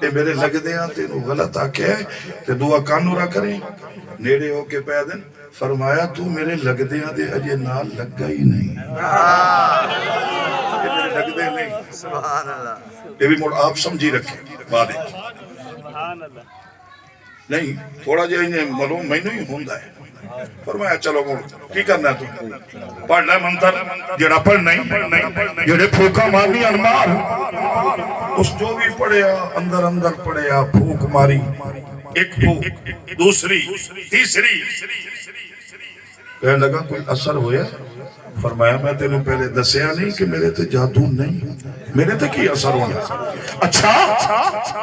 اے میرے لگ دیاں تینوں غلط آکے ہے تے دعا کانو را کریں نیڑے ہو کے پہ دن فرمایا تو میرے لگ دیاں دے اجے نال لگا ہی نہیں یہ میرے لگ دے نہیں سبحان اللہ یہ بھی موڑ آپ سمجھی رکھیں بات ہے نہیں تھوڑا جہاں انہیں معلوم میں نہیں ہوندہ ہے فرمایا چلو موڑ کی کرنا ہے تو پڑھ لے منتر جڑا پڑھ نہیں جڑے پھوکا مارنی انمار اس جو بھی پڑھیا اندر پڑھیا پھوک ماری ایک پھوک دوسری تیسری کہنے لگا کوئی اثر ہویا فرمایا میں تینوں پہلے دسیا نہیں کہ میرے تے جادو نہیں میرے تے کی اثر ہونا اچھا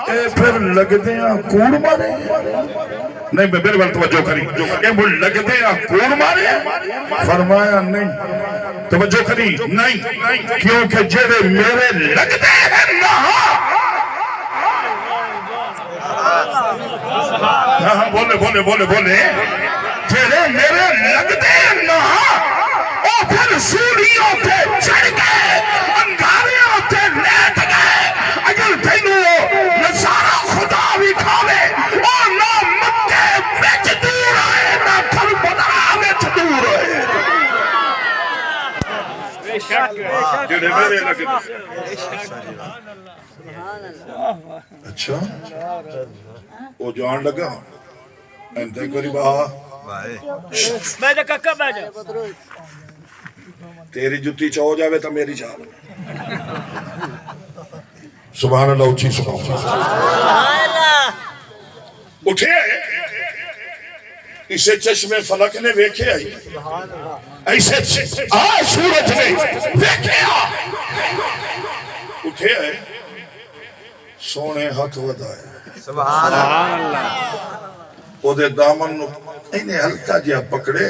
اے پھر لگ دیاں کوڑ مارے نہیں میں میرے بل توجہ کری اے وہ لگ دیاں کوڑ مارے فرمایا نہیں توجہ کری نہیں کیونکہ جڑے میرے لگ دے ہیں نہ ہاں بولے جڑے میرے لگ دے ہیں نہ او پھر سوریوں پہ چڑھ گئے انگاریوں پہ لیٹ گئے اگر تینوں نظارہ خدا بھی کھاوے او نہ مکے وچ دور آئے نہ پھر بدرہ وچ دور آئے جڑے میرے لگ دے اچھا وہ جان لگا انتے کوئی باہا بیجا ککا بیجا تیری جتی چاہو جاوے تا میری چاہو سبحان اللہ اچھی سبحان اللہ اٹھے اسے چشمے فلک نے ویکھے آئی ایسے سورج نے ویکھے آئی اٹھے آئے سونے ہاتھ ودائے سبحان اللہ او دے دامن نو انہیں ہلکا جیا پکڑے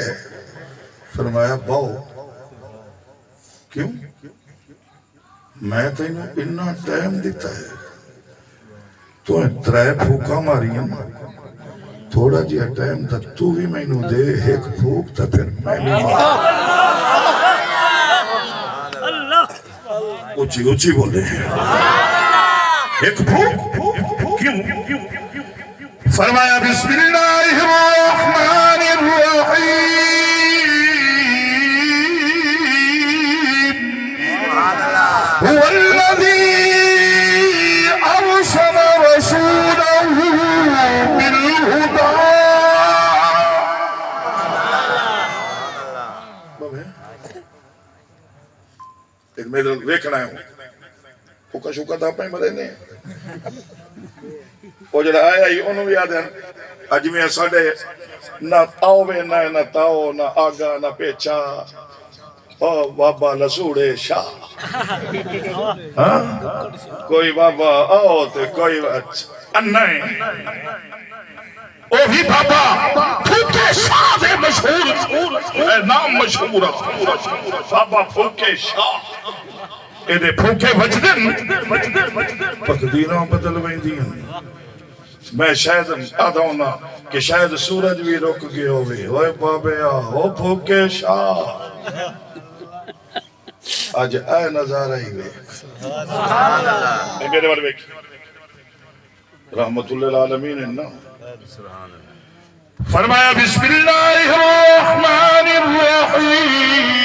فرمایا باؤ کیوں میں تینوں انہا ٹائم دیتا ہے تو ترائے پھوکا ماری ہیں تھوڑا جیا ٹائم تا تو بھی میں نو دے ایک پھوک تا پھر میں نو اچھی بولے ایک پھوک کیوں فرمایا بسم اللہ الرحمن الرحیم هو الذي أرسل رسوله بالهدى میرے ویکھنا ہے پھوکا شوکا تھا پہ مرے نے وہ جڑا آیا ہی انہوں بھی یاد ہے اج میں ساڑھے نہ آوے نہ تاؤ نہ آگا نہ پیچھا او بابا لسوڑے شاہ کوئی بابا آؤ تے کوئی انہیں او بھی بابا پھوکے شاہ دے مشہور نام مشہور بابا پھوکے شاہ اے دے پھوکے وجدن تقدیروں بدل ویندیاں میں شاید آدھا ہونا کہ شاید سورج بھی رک گئے ہوئے ہوئے بابے ہو پھوکے شاہ آج اے نظارہ ہی گئے اے میرے بارے بیک رحمت اللہ العالمین انہا فرمایا بسم اللہ الرحمن الرحیم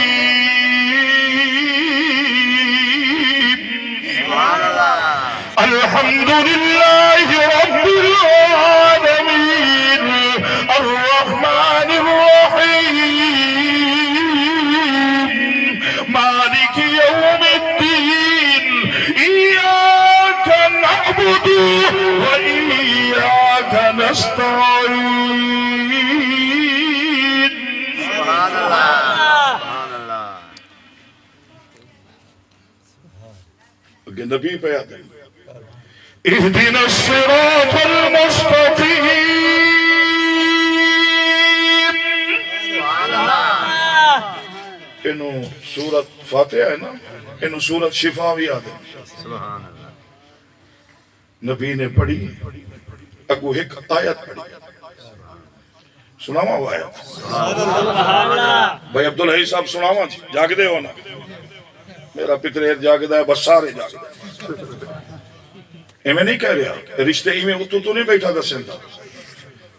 الحمد للہ رب العالمین الرحمن الرحیم مالک یوم الدین ایاک نعبد و ایاک نستعین سبحان اللہ سبحان اللہ کہ نبی پہ آتے ہیں اہدنا الصراط المستقیم انہوں سورت فاتحہ ہے نا انہوں سورت شفا بھی آتے ہیں سبحان اللہ نبی نے پڑھی اگو ایک آیت پڑھی سناما ہوا آیت بھائی عبدالحی صاحب سناما جی جاگ دے ہونا میرا پتر جاگ دے بس سارے جاگ دے ایویں نہیں کہہ رہا رشتے ایویں اتو تو نہیں بیٹھا دسن دا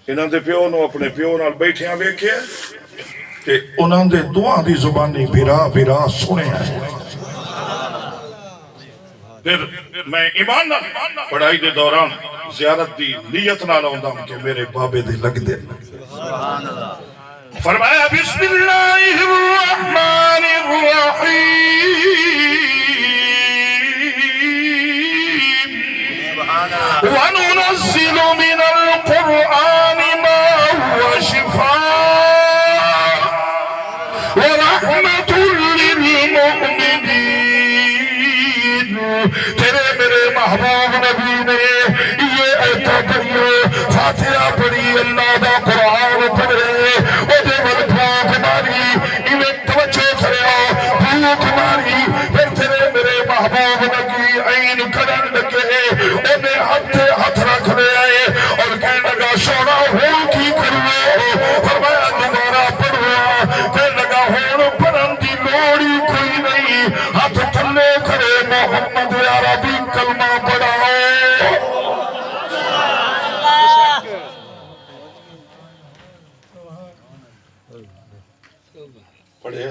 انہاں دے پیو نو اپنے پیو نال بیٹھیاں ویکھیا تے انہاں دے دعا دی زبانی بھرا بھرا سنیا پھر میں ایمان نال پڑھائی دے دوران زیارت دی نیت نال آندا کہ میرے بابے دے لگ دے فرمایا بسم اللہ الرحمن الرحیم وَنُنَزِّلُ مِنَ الْقُرْآنِ مَا هُوَ شِفَاءٌ وَرَحْمَةٌ لِّلْمُؤْمِنِينَ تیرے میرے محبوب نبی نے یہ ایتا پڑھی فاتحہ پڑھی اللہ دا قرآن پڑھے او دے والبھوک ماری انہیں توجہ کریا بھوک ماری پھر تیرے میرے محبوب نبی عین کرن لگے انہیں ہاتھ رکھ لے آئے اور کہنے لگا سونا ہون کی کروے فرمایا دوبارہ پڑھوا کہنے لگا ہون پڑھن دی لوڑی کوئی نہیں ہاتھ تھلے کرے محمد عربی کلمہ پڑھاؤ پڑھے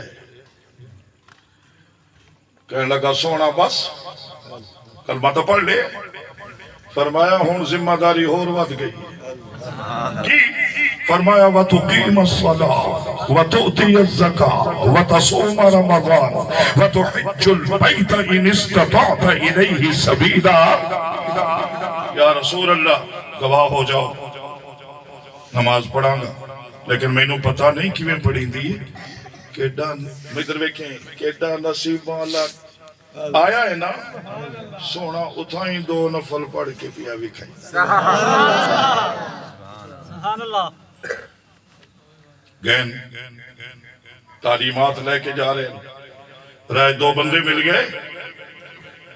کہنے لگا سونا بس کلمہ تو پڑھ لے فرمایا ہون ذمہ داری اور ود گئی کی فرمایا وَتُقِيمَ الصَّلَاةَ وَتُؤْتِيَ الزَّكَاةَ وَتَصُومَ رَمَضَانَ وَتُحِجُّ الْبَيْتَ إِنِ اسْتَطَعْتَ إِلَيْهِ سَبِيلًا یا رسول اللہ گواہ ہو جاؤ نماز پڑھاں گا لیکن میں نو پتہ نہیں کیویں پڑھی دی کیڈا مدر ویکھیں کیڈا نصیب والا آیا ہے نا سونا اتھائیں دو نفل پڑھ کے پیا بھی کھائیں سبحان اللہ گین تعلیمات لے کے جا رہے ہیں رائے دو بندے مل گئے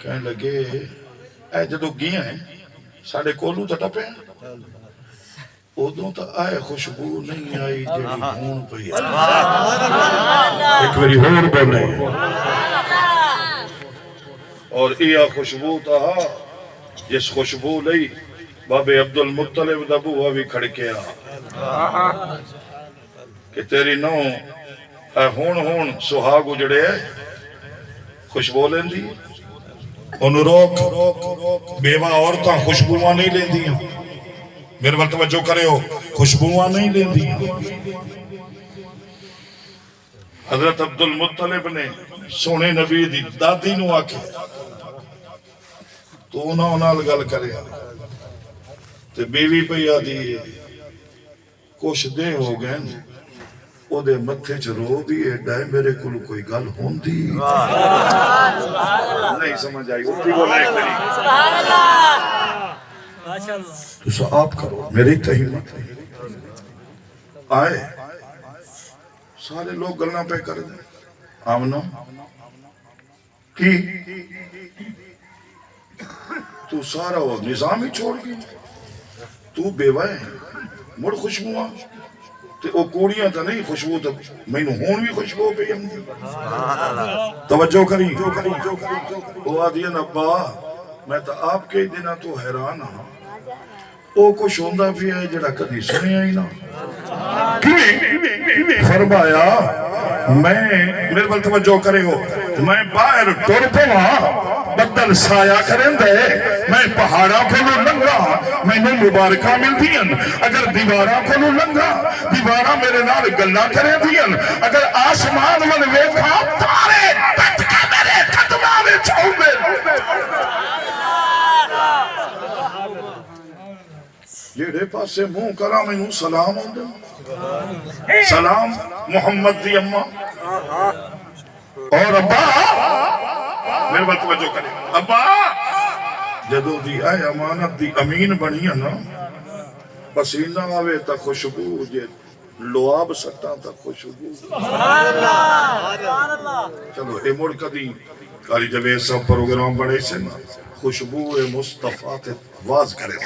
کہنے لگے اے جدو گیا ہیں ساڑھے کولو تا ٹپے ہیں ادھوں تا آئے خوشبو نہیں آئی جڑی ہون پہ ایک بری ہور بولے اور یہ خوشبو تا جس خوشبو لئی بابے عبدالمطلب دبو بھی کھڑکے کہ تیری نو اے ہون سہاگ اجڑے خوشبو لین دی انہوں روک بیوہ عورتاں خوشبوواں نہیں لین دی میرے وقت توجہ کرے ہو خوشبوواں نہیں لین دی حضرت عبدالمطلب نے سونے نبی دی دادی نو آکے تو انہوں گل کرے تے بیوی پہ یادی کچھ دے ہو گئے او دے متھے چرو بھی ایڈائے میرے کل کوئی گل ہون دی نہیں سمجھ آئی اٹھی بولا ایک دری سبحان اللہ تو سا آپ کرو میری تحیمت آئے سارے لوگ گلنا پہ کر دیں آمنو کی تو سارا وہ نظام ہی چھوڑ گئی تو بیوہ ہے مڑ خوشبو تے او کوڑیاں تا نہیں خوشبو تا میں نو ہون بھی خوشبو پہ ہم توجہ کری وہ آدھی ابا میں تا آپ کے دنہ تو حیران ہاں او کچھ ہوندہ بھی ہے جڑا کدھی سنے آئی نا فرمایا میں میرے بل توجہ کرے ہو میں باہر ٹور پوا بدل سایہ کریں دے میں پہاڑا کو نو لنگا میں نو مبارکہ مل دین اگر دیوارا کو نو لنگا دیوارا میرے نال گلہ کریں دین اگر آسمان من ویکھا تارے تٹ کے میرے قدمہ میں چھو میں جیڑے پاسے منہ کرا میں نو سلام ہوندے سلام محمد دی اممہ اور ابا میرے بات توجہ کرے ابا جدو دی آئے امانت دی امین بنی ہے نا پسینہ آوے تا خوشبو جے لواب سٹا تا خوشبو چلو اے مڑ کدی کاری جب ایسا پروگرام بڑے سے نا خوشبو مصطفیٰ تے واز کرے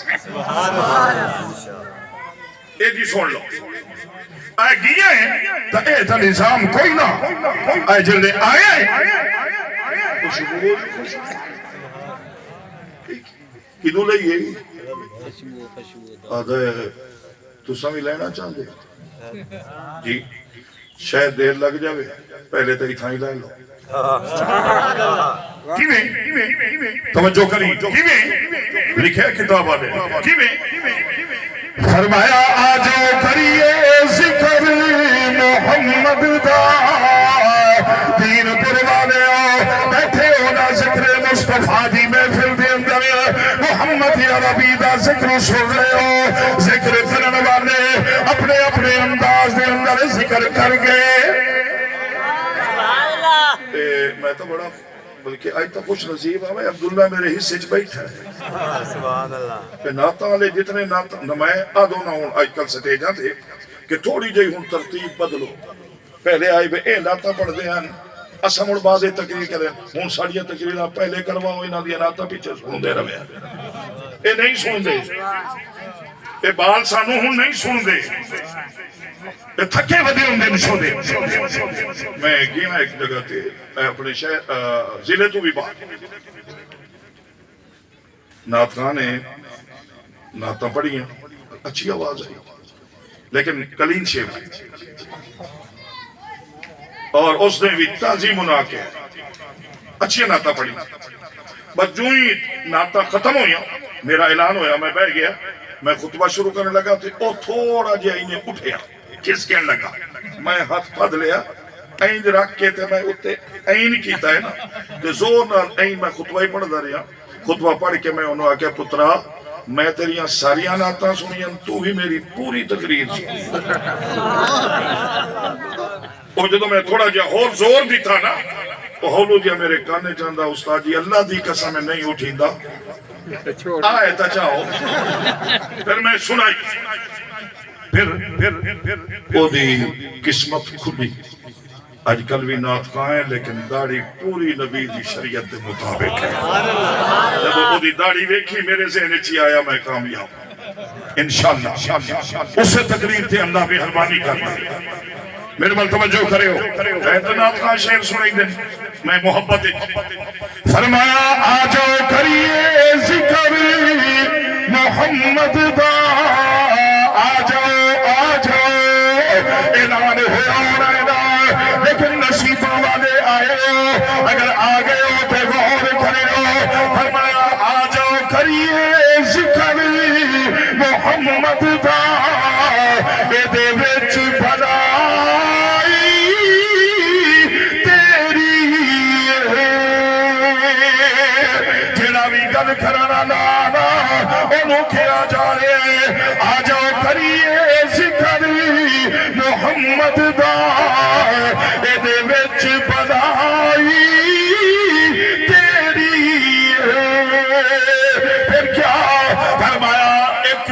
اے جی سن لو آئے گیا ہے تا اے تا نظام کوئی نا آئے جلدے آئے خوشبو کدوں لئیے آدھے تساں بھی لینا چاہتے جی شاید دیر لگ جاوے پہلے تو ہی تھائی لے لو توجہ کری لکھے کتاب والے فرمایا آجو کریے ذکر محمد دا دین پر والے بیٹھے ہونا ذکر مصطفیٰ دی محفل دے اندر محمد عربی دا ذکر سن رہے ہو ذکر کرن والے اپنے اپنے انداز دے اندر ذکر کر گئے میں تو بڑا بلکہ آج تک کچھ نصیب آئے عبداللہ میرے حصے چ بیٹھا ہے سبحان اللہ کہ ناتا والے جتنے ناتا نمائے آدھو نہ ہوں آج کل سٹیجاں تھے کہ تھوڑی جائی ہوں ترتیب بدلو پہلے آئی بے اے ناتا پڑھ دے ہیں اسا مڑ بازے تقریر کریں ہوں ساڑیاں تقریرہ پہلے کرواؤ انہاں دیا ناتا پیچھے سن دے رہے ہیں اے نہیں سن دے اے بال سانو ہوں نہیں سن دے اے تھکے ودے ہوں دے نشو دے میں گینا ایک جگہ تھے اپنے شہر ضلع تو بھی بات نعت خان نے نعتاں پڑھی ہیں اچھی آواز ہے لیکن کلین شیف ہے اور اس نے بھی تعظیم منا کے اچھی نعتاں پڑھی بس جو ہی نعتاں ختم ہوئی میرا اعلان ہویا میں بیٹھ گیا میں خطبہ شروع کرنے لگا تھے اور تھوڑا جی انہیں اٹھیا کس کہنے لگا میں ہاتھ پھد لیا این رکھ کے تھے میں اتے این کیتا ہے نا تو زور نہ این میں خطبہ ہی پڑھ دا رہا خطبہ پڑھ کے میں انہوں آکے پترا میں تیریاں ساریاں نعتاں سنیاں تو ہی میری پوری تقریر سنی اور جدو میں تھوڑا جا اور زور بھی تھا نا وہ ہولو جا میرے کانے چاندہ استاد جی اللہ دی قسم میں نہیں اٹھیں دا آئے تا چاہو پھر میں سنائی پھر وہ دی قسمت کھلی آج کل بھی نعت خواہ ہیں لیکن داڑھی پوری نبی دی شریعت دے مطابق ہے جب وہ دی داڑھی ویکھی میرے ذہن چی آیا میں کامیاب انشاءاللہ اسے تقریر تھے اللہ بھی حرمانی کرنا میرے بل توجہ کرے ہو اعتناب کا شعر سنائی دیں میں محبت فرمایا آجو کریے ذکر محمد دا آجو اعلان ہوا رہنا لیکن نصیبہ والے آئے اگر آگئے ہو تو غور کرے ہو فرمایا آجو کریے ذکر محمد دا اے دے وچ بھلائی تیری جڑا بھی گل کرانا لانا انہوں کیا جا رہے آجو کریے ذکر محمد دا اے دے وچ بھلائی تیری پھر کیا فرمایا ایک